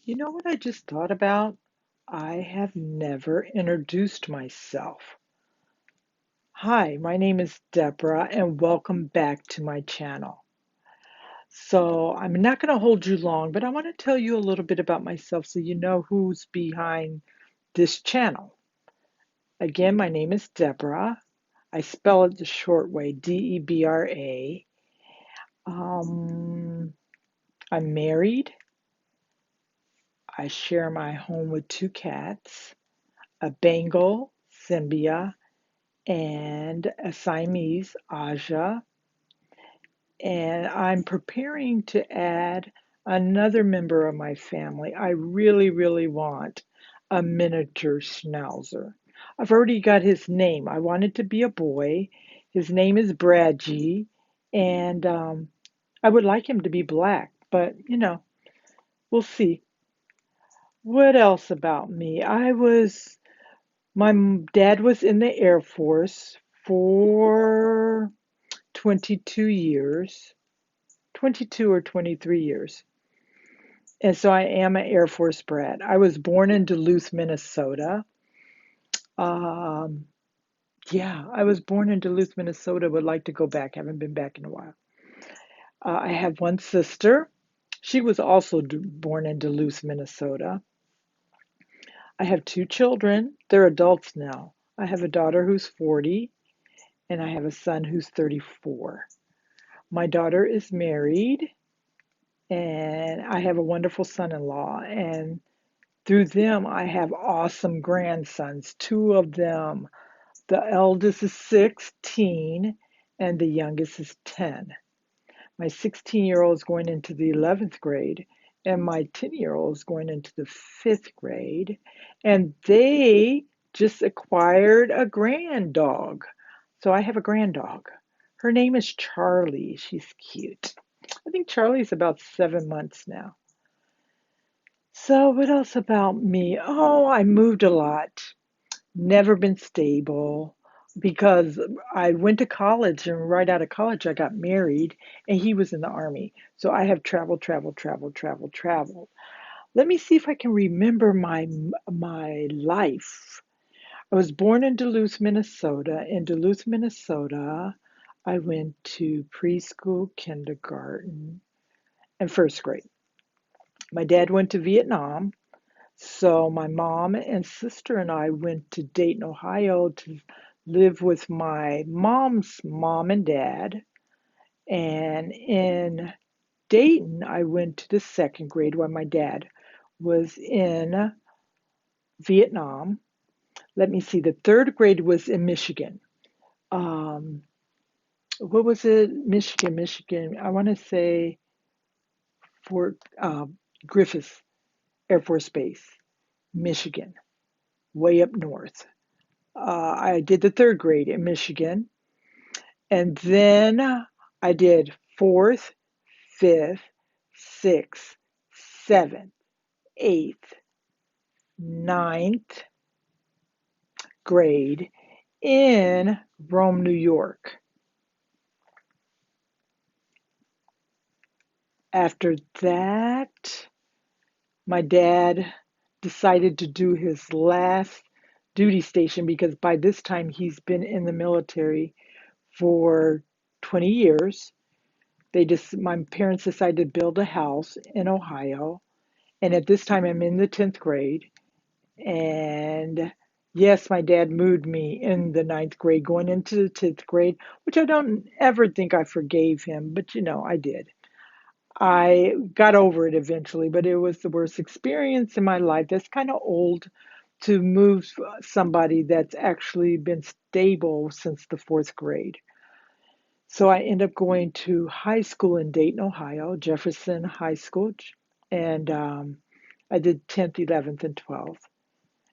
You know what I just thought about? I have never introduced myself. Hi, my name is Debra, and welcome back to my channel. So, I'm not going to hold you long, but I want to tell you a little bit about myself so you know who's behind this channel. Again, my name is Debra. I spell it the short way, Debra. Um, I'm married. I share my home with two cats, a Bengal, Symbia, and a Siamese, Aja. And I'm preparing to add another member of my family. I really, really want a miniature schnauzer. I've already got his name. I want it to be a boy. His name is Bradgie, and I would like him to be black, but we'll see. What else about me? My dad was in the Air Force for 22 years, 22 or 23 years. And so I am an Air Force brat. I was born in Duluth, Minnesota. Um, yeah, I was born in Duluth, Minnesota. Would like to go back. Haven't been back in a while. I have one sister. She was also born in Duluth, Minnesota. I have two children. They're adults now. I have a daughter who's 40, and I have a son who's 34. My daughter is married, and I have a wonderful son-in-law, and through them I have awesome grandsons, two of them. The eldest is 16 and the youngest is 10. My 16-year-old is going into the 11th grade, and my 10-year-old is going into the 5th grade, and they just acquired a grand dog. So I have a grand dog. Her name is Charlie. She's cute. I think Charlie's about 7 months now. So, what else about me? Oh, I moved a lot. Never been stable because I went to college, and right out of college, I got married, and he was in the army. So I have traveled, traveled, traveled, traveled, traveled. Let me see if I can remember my life. I was born in Duluth, Minnesota. In Duluth, Minnesota, I went to preschool, kindergarten, and first grade. My dad went to Vietnam, so my mom and sister and I went to Dayton, Ohio to live with my mom's mom and dad. And in Dayton, I went to the second grade while my dad was in Vietnam. Let me see, the third grade was in Michigan. Um, what was it? Michigan. I want to say Fort Griffith Air Force Base, Michigan, way up north. I did the third grade in Michigan, and then I did fourth, fifth, sixth, seventh, eighth, ninth grade in Rome, New York. After that, my dad decided to do his last duty station because by this time he's been in the military for 20 years. My parents decided to build a house in Ohio, and at this time I'm in the 10th grade. And yes, my dad moved me in the ninth grade going into the 10th grade, which I don't ever think I forgave him, but I did. I got over it eventually, but it was the worst experience in my life. That's kind of old to move somebody that's actually been stable since the fourth grade. So I ended up going to high school in Dayton, Ohio, Jefferson High School, and I did 10th, 11th, and 12th.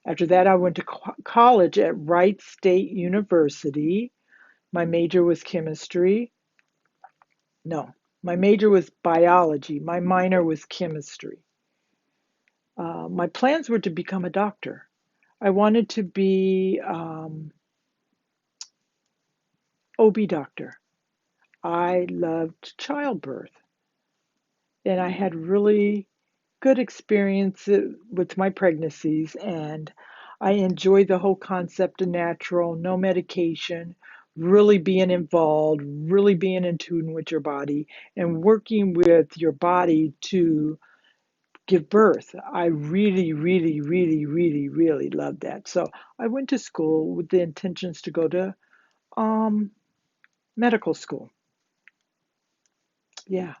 After that, I went to college at Wright State University. My major was chemistry. No, my major was biology. My minor was chemistry. My plans were to become a doctor. I wanted to be OB doctor. I loved childbirth, and I had really good experience with my pregnancies, and I enjoy the whole concept of natural, no medication, really being involved, really being in tune with your body, and working with your body to give birth. I really, really, really, really, really love that. So I went to school with the intentions to go to um, medical school. Yeah,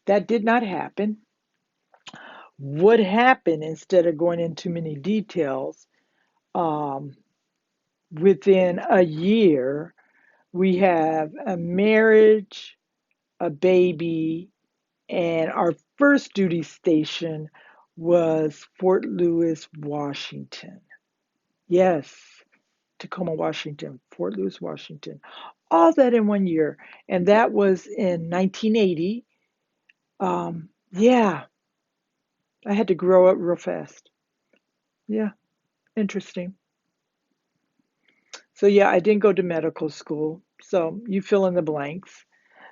that did not happen. What happened, instead of going into many details, um, within a year, we have a marriage, a baby, and our first duty station was Fort Lewis, Washington. Yes, Tacoma, Washington, Fort Lewis, Washington. All that in one year. And that was in 1980. Yeah, I had to grow up real fast. Yeah, interesting. So, yeah, I didn't go to medical school. So, you fill in the blanks.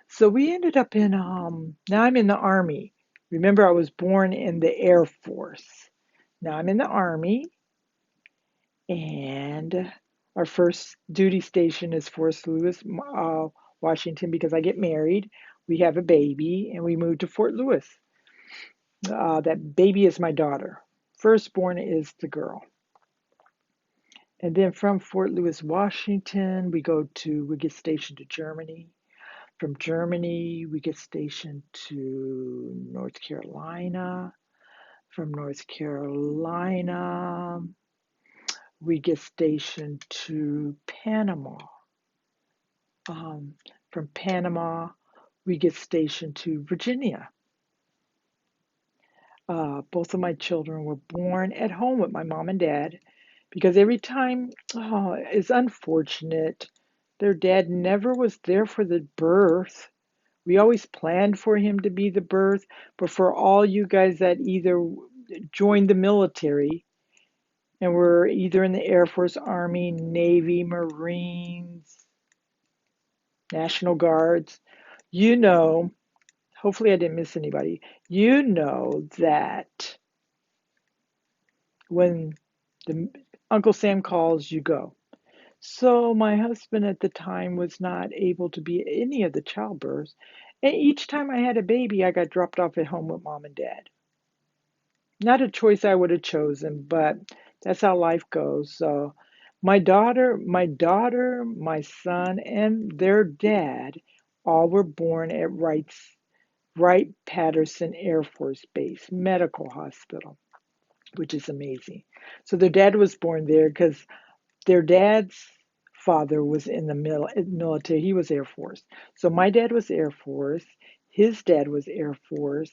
So, we ended up in, now I'm in the Army. Remember, I was born in the Air Force. Now I'm in the Army, and our first duty station is Fort Lewis, Washington, because I get married. We have a baby, and we moved to Fort Lewis. That baby is my daughter. Firstborn is the girl. And then from Fort Lewis, Washington, we get stationed to Germany. From Germany, we get stationed to North Carolina. From North Carolina, we get stationed to Panama. Um, from Panama, we get stationed to Virginia. Both of my children were born at home with my mom and dad because every time, oh, it's unfortunate. Their dad never was there for the birth. We always planned for him to be the birth, but for all you guys that either joined the military and were either in the Air Force, Army, Navy, Marines, National Guards, you know, hopefully I didn't miss anybody, you know that when the Uncle Sam calls, you go. So my husband at the time was not able to be at any of the childbirths. And each time I had a baby, I got dropped off at home with mom and dad. Not a choice I would have chosen, but that's how life goes. So my son, and their dad all were born at Wright-Patterson Air Force Base Medical Hospital, which is amazing. So their dad was born there because their dad's father was in the military. He was Air Force. So my dad was Air Force. His dad was Air Force,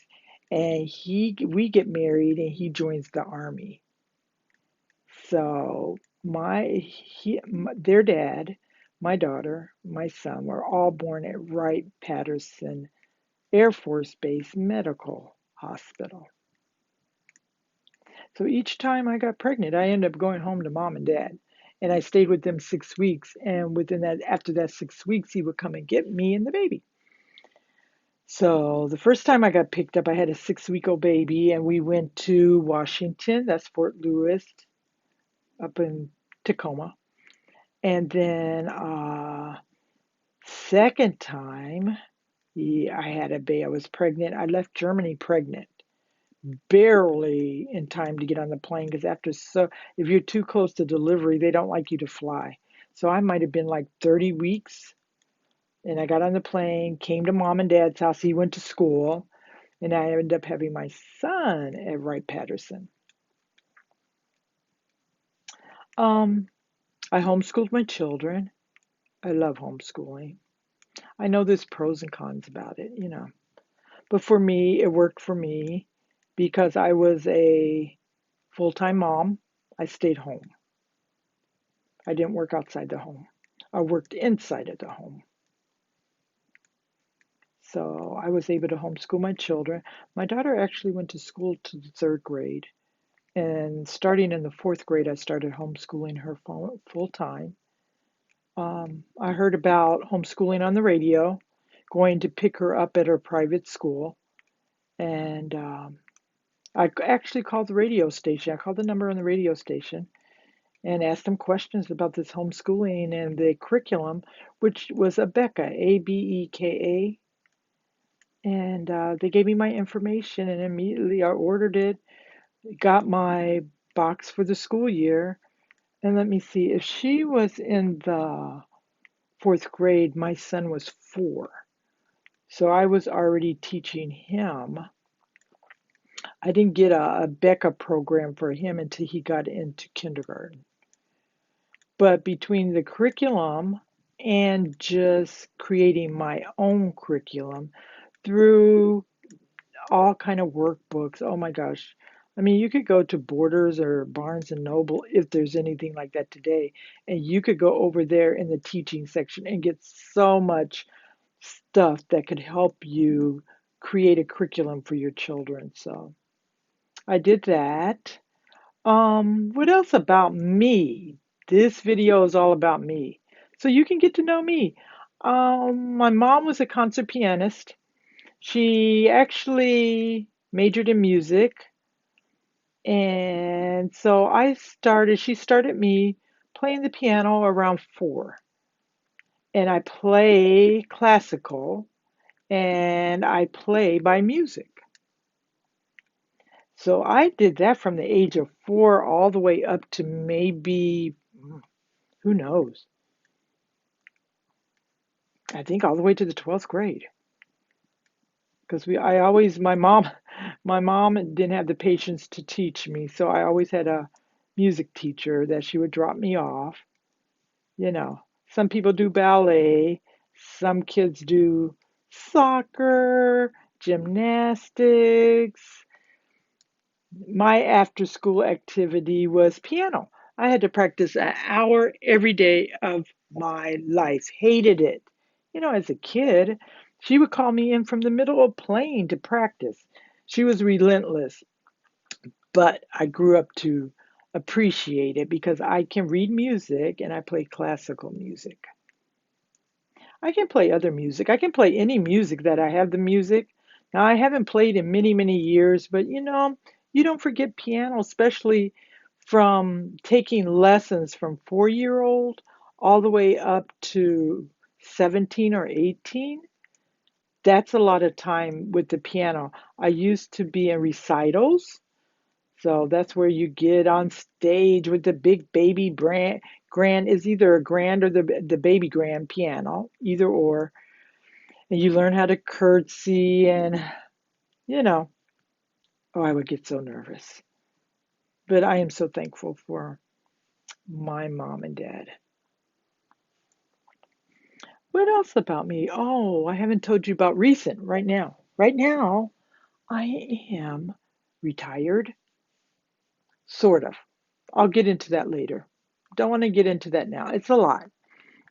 and we get married, and he joins the Army. So their dad, my daughter, my son were all born at Wright-Patterson Air Force Base Medical Hospital. So each time I got pregnant, I ended up going home to mom and dad. And I stayed with them 6 weeks. And after that 6 weeks, he would come and get me and the baby. So the first time I got picked up, I had a 6-week-old baby, and we went to Washington. That's Fort Lewis, up in Tacoma. And then second time, I had a baby. I was pregnant. I left Germany pregnant, barely in time to get on the plane because if you're too close to delivery, they don't like you to fly. So I might have been like 30 weeks, and I got on the plane, came to mom and dad's house. He went to school, and I ended up having my son at Wright-Patterson. Um, I homeschooled my children. I love homeschooling. I know there's pros and cons about it. But for me, it worked for me because I was a full-time mom. I stayed home. I didn't work outside the home. I worked inside of the home. So I was able to homeschool my children. My daughter actually went to school to the third grade. And starting in the fourth grade, I started homeschooling her full time. I heard about homeschooling on the radio, going to pick her up at her private school. And I actually called the radio station. I called the number on the radio station and asked them questions about this homeschooling and the curriculum, which was Abeka, Abeka. And they gave me my information, and immediately I ordered it, got my box for the school year. And let me see, if she was in the fourth grade, my son was 4. So I was already teaching him. I didn't get a Becca program for him until he got into kindergarten. But between the curriculum and just creating my own curriculum through all kind of workbooks, oh my gosh. I mean, you could go to Borders or Barnes and Noble if there's anything like that today, and you could go over there in the teaching section and get so much stuff that could help you create a curriculum for your children. So I did that. What else about me? This video is all about me. So you can get to know me. My mom was a concert pianist. She actually majored in music. And so she started me playing the piano around 4. And I play classical and I play by music. So I did that from the age of 4 all the way up to maybe, who knows? I think all the way to the 12th grade. Because my mom didn't have the patience to teach me, so I always had a music teacher that she would drop me off. You know, some people do ballet, some kids do soccer, gymnastics. My after school activity was piano. I had to practice an hour every day of my life. Hated it. As a kid, she would call me in from the middle of playing to practice. She was relentless, but I grew up to appreciate it because I can read music and I play classical music. I can play other music. I can play any music that I have the music. Now, I haven't played in many, many years, but you don't forget piano, especially from taking lessons from 4-year-old all the way up to 17 or 18. That's a lot of time with the piano. I used to be in recitals, so that's where you get on stage with the big baby grand is either a grand or the baby grand piano, either or. And you learn how to curtsy and, you know, oh, I would get so nervous. But I am so thankful for my mom and dad. What else about me? Oh, I haven't told you about recent right now. Right now, I am retired, sort of. I'll get into that later. Don't want to get into that now. It's a lot.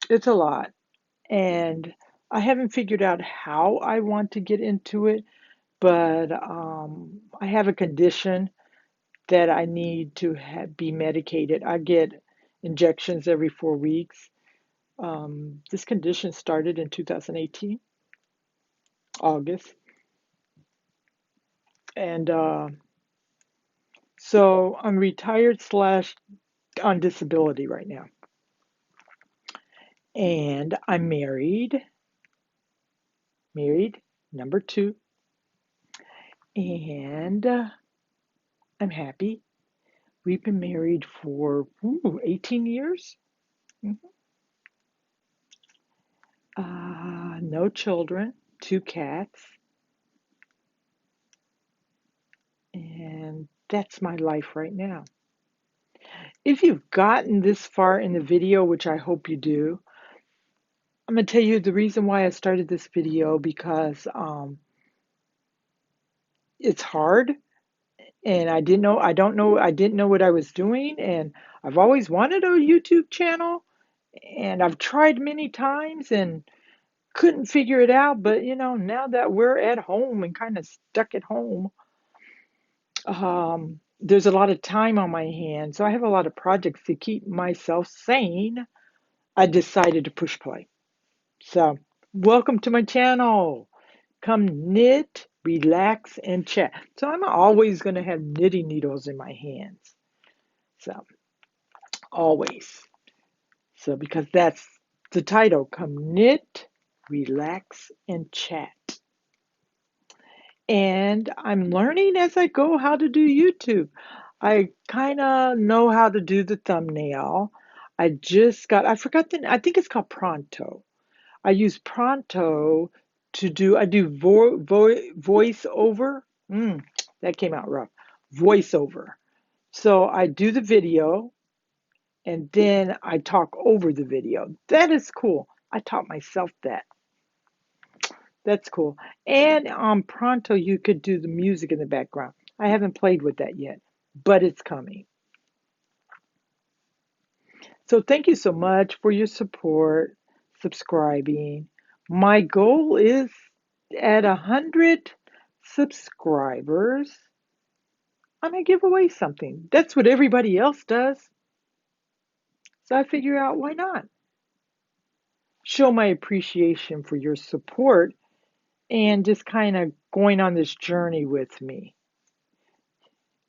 It's a lot. And I haven't figured out how I want to get into it, but I have a condition that I need to be medicated. I get injections every 4 weeks. This condition started in 2018, August. And so I'm retired slash on disability right now. And I'm married, number 2. And I'm happy. We've been married for 18 years. Mhm. No children, 2 cats. And that's my life right now. If you've gotten this far in the video, which I hope you do, I'm going to tell you the reason why I started this video because it's hard and I didn't know what I was doing, and I've always wanted a YouTube channel and I've tried many times and couldn't figure it out, but now that we're at home and kind of stuck at home, there's a lot of time on my hands, so I have a lot of projects to keep myself sane. I decided to push play. So, welcome to my channel. Come knit, relax, and chat. So I'm always going to have knitting needles in my hands. So, always. So, because that's the title, come knit, relax, and chat. And I'm learning as I go how to do YouTube. I kind of know how to do the thumbnail. I forgot I think it's called Pronto. I use Pronto I do voiceover. That came out rough. Voiceover. So I do the video and then I talk over the video. That is cool. I taught myself that. That's cool. And on Pronto, you could do the music in the background. I haven't played with that yet, but it's coming. So thank you so much for your support, subscribing. My goal is at 100 subscribers, I'm going to give away something. That's what everybody else does. So I figure out why not. Show my appreciation for your support and just kind of going on this journey with me.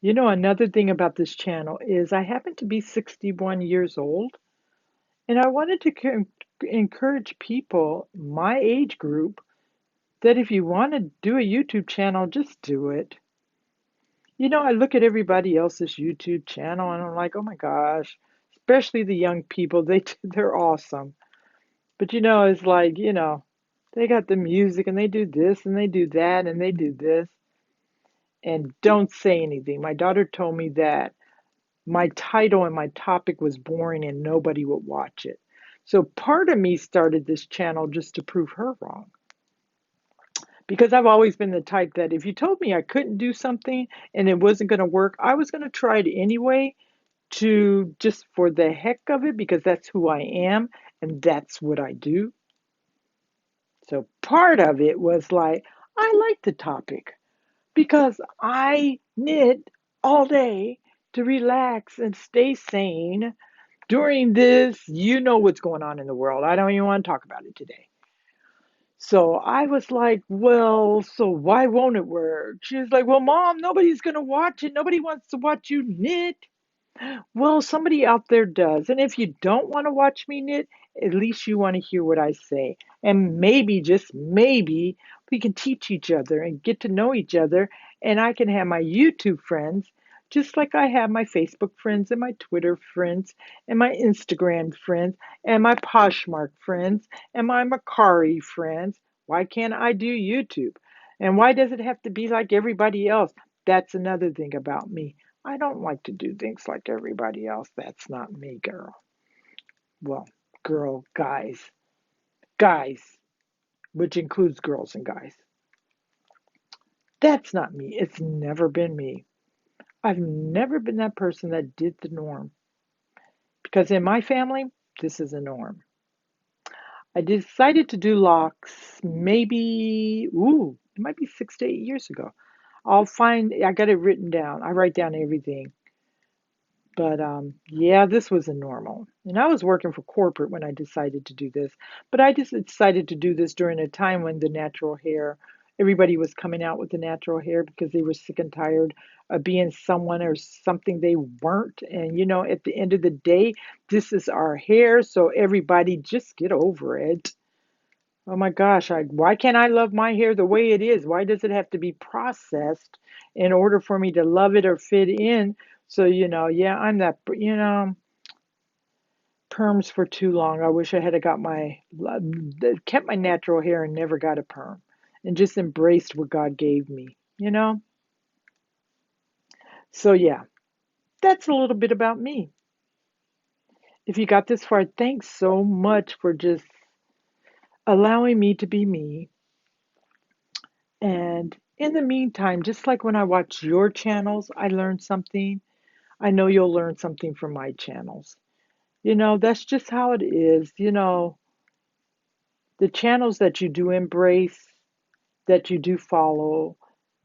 You know, another thing about this channel is I happen to be 61 years old, and I wanted to encourage people my age group that if you want to do a YouTube channel, just do it. You know, I look at everybody else's YouTube channel and I'm like, oh my gosh, especially the young people, they're awesome. But you know, it's like, they got the music and they do this and they do that and they do this and don't say anything. My daughter told me that my title and my topic was boring and nobody would watch it. So part of me started this channel just to prove her wrong. Because I've always been the type that if you told me I couldn't do something and it wasn't going to work, I was going to try it anyway to just for the heck of it because that's who I am and that's what I do. So part of it was like, I like the topic because I knit all day to relax and stay sane during this. You know what's going on in the world. I don't even want to talk about it today. So I was like, well, so why won't it work? She was like, well, Mom, nobody's going to watch it. Nobody wants to watch you knit. Well, somebody out there does. And if you don't want to watch me knit, at least you want to hear what I say. And maybe, just maybe, we can teach each other and get to know each other. And I can have my YouTube friends, just like I have my Facebook friends and my Twitter friends and my Instagram friends and my Poshmark friends and my Macari friends. Why can't I do YouTube? And why does it have to be like everybody else? That's another thing about me. I don't like to do things like everybody else. That's not me, girl. Well, guys. Guys, which includes girls and guys. That's not me. It's never been me. I've never been that person that did the norm. Because in my family, this is a norm. I decided to do locks it might be 6 to 8 years ago. I got it written down. I write down everything. But yeah, this was a normal. And I was working for corporate when I decided to do this. But I just decided to do this during a time when the natural hair, everybody was coming out with the natural hair because they were sick and tired of being someone or something they weren't. And, at the end of the day, this is our hair. So everybody just get over it. Oh my gosh, why can't I love my hair the way it is? Why does it have to be processed in order for me to love it or fit in? So, yeah, I'm that, perms for too long. I wish I had kept my natural hair and never got a perm and just embraced what God gave me? So, yeah, that's a little bit about me. If you got this far, thanks so much for just allowing me to be me. And in the meantime, just like when I watch your channels, I learn something. I know you'll learn something from my channels. That's just how it is. The channels that you do embrace, that you do follow,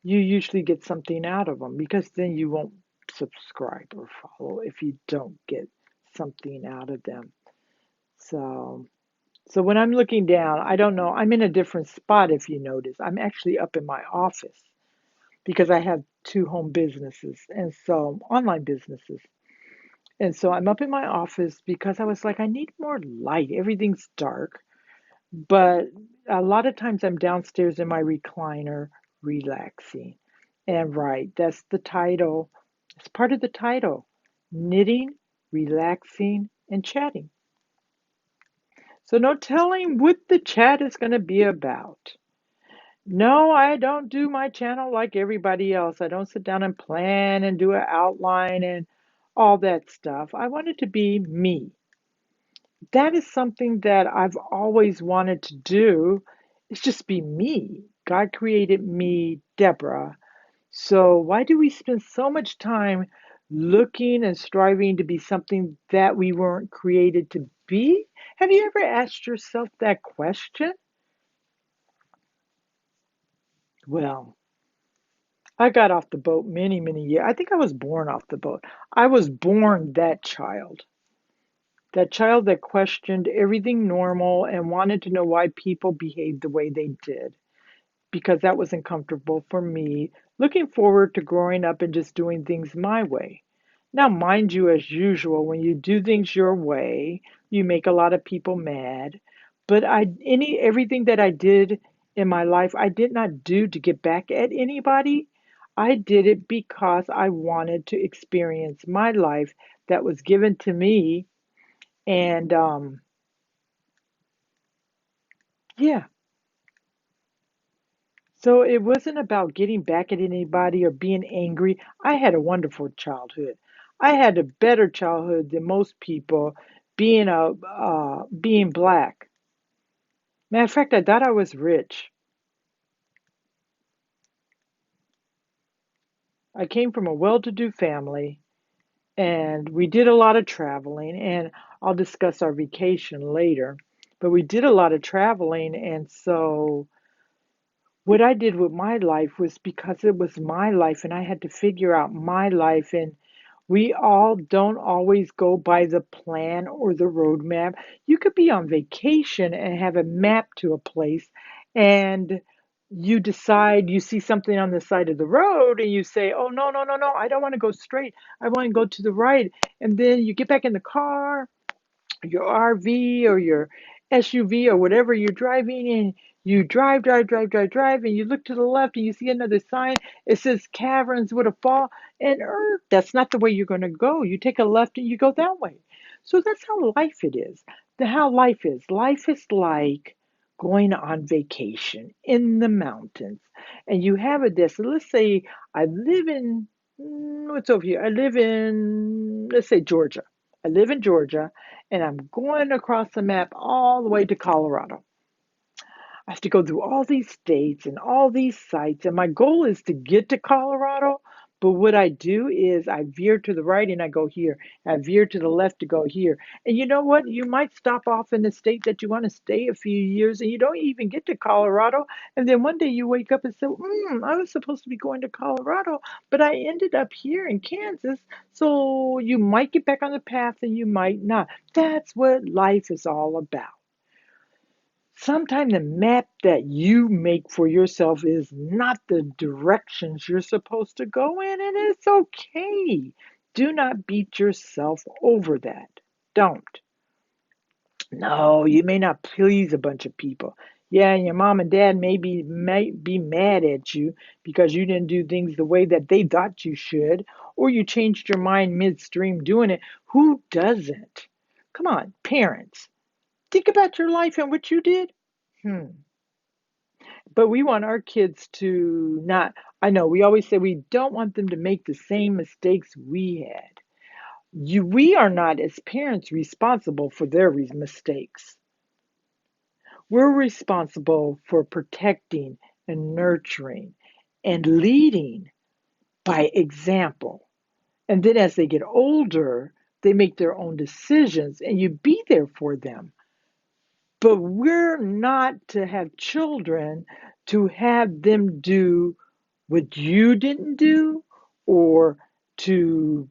you usually get something out of them because then you won't subscribe or follow if you don't get something out of them. So, So when I'm looking down, I don't know, I'm in a different spot if you notice. I'm actually up in my office because I have two home businesses and so online businesses. And so I'm up in my office because I was like, I need more light. Everything's dark. But a lot of times I'm downstairs in my recliner relaxing. And right, that's the title. It's part of the title. Knitting, relaxing, and chatting. So no telling what the chat is going to be about. No, I don't do my channel like everybody else. I don't sit down and plan and do an outline and all that stuff. I want it to be me. That is something that I've always wanted to do. It's just be me. God created me, Deborah. So why do we spend so much time looking and striving to be something that we weren't created to be? Have you ever asked yourself that question? Well, I got off the boat many, many years. I think I was born off the boat. I was born that child that questioned everything normal and wanted to know why people behaved the way they did, because that wasn't comfortable for me. Looking forward to growing up and just doing things my way. Now, mind you, as usual, when you do things your way, you make a lot of people mad. But everything that I did in my life, I did not do to get back at anybody. I did it because I wanted to experience my life that was given to me. And yeah, so it wasn't about getting back at anybody or being angry. I had a wonderful childhood. I had a better childhood than most people, being black. Matter of fact, I thought I was rich. I came from a well-to-do family, and we did a lot of traveling. And I'll discuss our vacation later. But we did a lot of traveling, and so what I did with my life was because it was my life, and I had to figure out my life. And we all don't always go by the plan or the roadmap. You could be on vacation and have a map to a place, and you decide you see something on the side of the road and you say, oh, no, no, no, no, I don't want to go straight. I want to go to the right. And then you get back in the car, your RV or your SUV or whatever you're driving, and you drive, and you look to the left and you see another sign. It says caverns with a fall, and that's not the way you're going to go. You take a left and you go that way. So that's how life it is. How life is. Life is like going on vacation in the mountains, and you have a destination. Let's say I live in what's over here. I live in, let's say, Georgia. I live in Georgia, and I'm going across the map all the way to Colorado. I have to go through all these states and all these sites, and my goal is to get to Colorado. But what I do is I veer to the right and I go here. I veer to the left to go here. And you know what? You might stop off in the state that you want to stay a few years and you don't even get to Colorado. And then one day you wake up and say, I was supposed to be going to Colorado, but I ended up here in Kansas. So you might get back on the path and you might not. That's what life is all about. Sometimes the map that you make for yourself is not the directions you're supposed to go in, and it's okay. Do not beat yourself over that. Don't. No, you may not please a bunch of people. Yeah, and your mom and dad might be mad at you because you didn't do things the way that they thought you should, or you changed your mind midstream doing it. Who doesn't? Come on, parents. Think about your life and what you did. Hmm. But we want our kids to not, I know we always say we don't want them to make the same mistakes we had. We are not, as parents, responsible for their mistakes. We're responsible for protecting and nurturing and leading by example. And then as they get older, they make their own decisions and you be there for them. But we're not to have children to have them do what you didn't do, or to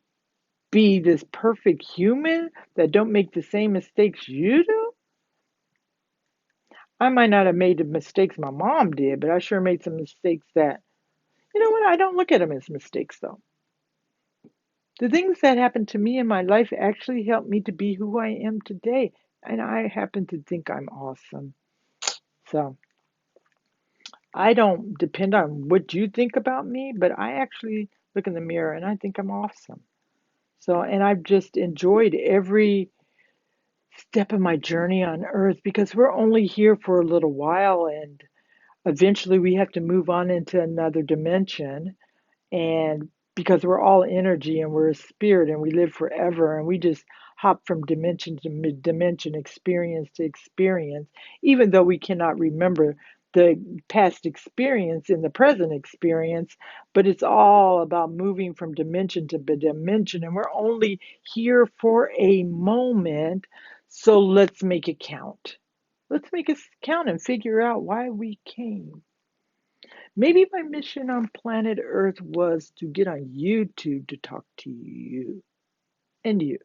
be this perfect human that don't make the same mistakes you do. I might not have made the mistakes my mom did, but I sure made some mistakes that, you know what, I don't look at them as mistakes though. The things that happened to me in my life actually helped me to be who I am today. And I happen to think I'm awesome. So I don't depend on what you think about me, but I actually look in the mirror and I think I'm awesome. So, and I've just enjoyed every step of my journey on earth because we're only here for a little while and eventually we have to move on into another dimension. And because we're all energy and we're a spirit and we live forever and we just hop from dimension to dimension, experience to experience, even though we cannot remember the past experience in the present experience, but it's all about moving from dimension to dimension, and we're only here for a moment, so let's make it count. Let's make it count and figure out why we came. Maybe my mission on planet Earth was to get on YouTube to talk to you and you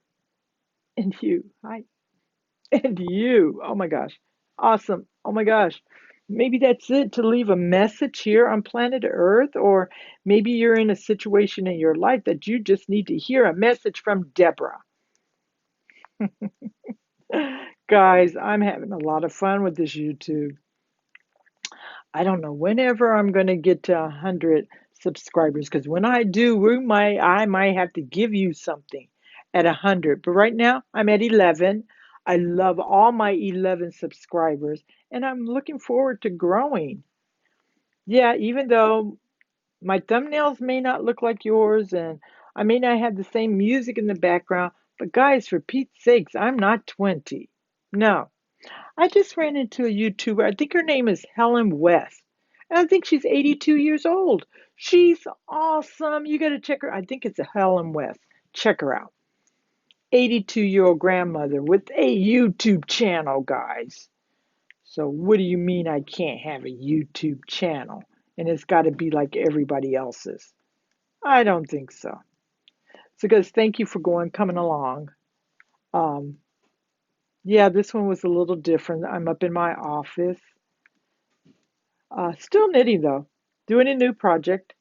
and you. Hi. And you. Oh my gosh. Awesome. Oh my gosh. Maybe that's it, to leave a message here on planet Earth, or maybe you're in a situation in your life that you just need to hear a message from Debra. Guys, I'm having a lot of fun with this YouTube. I don't know whenever I'm going to get to 100 subscribers, because when I do, I might have to give you something at 100. But right now, I'm at 11. I love all my 11 subscribers, and I'm looking forward to growing. Yeah, even though my thumbnails may not look like yours, and I may not have the same music in the background, but guys, for Pete's sakes, I'm not 20. No. I just ran into a YouTuber. I think her name is Helen West. And I think she's 82 years old. She's awesome. You got to check her. I think it's a Helen West. Check her out. 82-year-old grandmother with a YouTube channel, guys. So what do you mean I can't have a YouTube channel? And it's got to be like everybody else's. I don't think so. So guys, thank you for coming along. Um, yeah, this one was a little different. I'm up in my office. Still knitting though, doing a new project.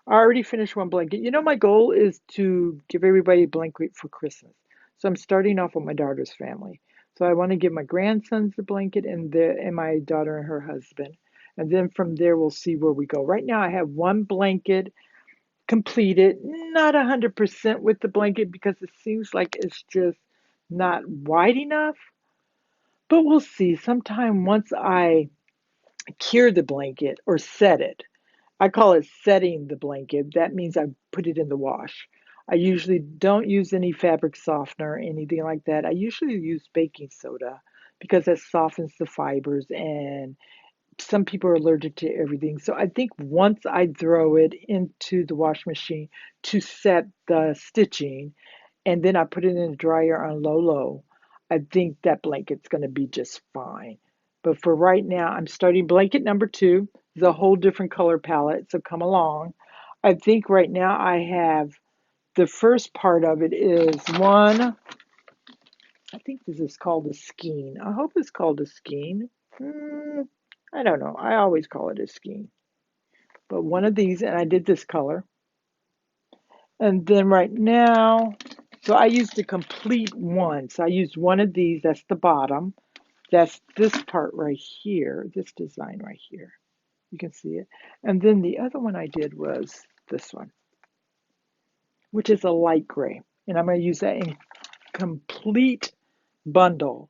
I already finished one blanket. You know, my goal is to give everybody a blanket for Christmas. So I'm starting off with my daughter's family. So I want to give my grandsons the blanket and my daughter and her husband. And then from there, we'll see where we go. Right now, I have one blanket completed, not 100% with the blanket because it seems like it's just not wide enough. But we'll see. Sometime once I cure the blanket or set it, I call it setting the blanket. That means I put it in the wash. I usually don't use any fabric softener or anything like that. I usually use baking soda because that softens the fibers, and some people are allergic to everything. So I think once I throw it into the wash machine to set the stitching, and then I put it in the dryer on low. I think that blanket's going to be just fine. But for right now, I'm starting blanket number 2. It's a whole different color palette, so come along. I think right now I have the first part of it is one. I think this is called a skein. I hope it's called a skein. I don't know. I always call it a skein. But one of these, and I did this color. And then right now, so I used the complete one. So I used one of these, that's the bottom. That's this part right here, this design right here. You can see it. And then the other one I did was this one, which is a light gray. And I'm going to use that in complete bundle.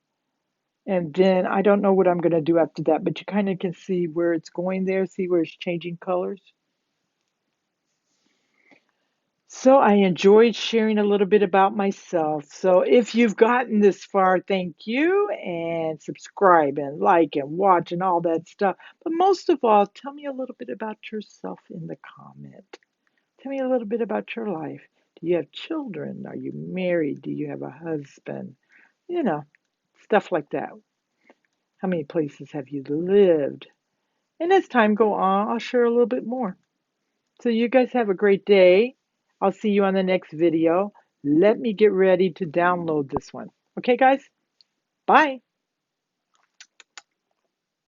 And then I don't know what I'm going to do after that, but you kind of can see where it's going there, see where it's changing colors. So I enjoyed sharing a little bit about myself. So if you've gotten this far, thank you, and subscribe and like and watch and all that stuff. But most of all, tell me a little bit about yourself in the comment. Tell me a little bit about your life. Do you have children? Are you married? Do you have a husband? You know, stuff like that. How many places have you lived? And as time go on, I'll share a little bit more. So you guys have a great day. I'll see you on the next video. Let me get ready to download this one. Okay, guys? Bye.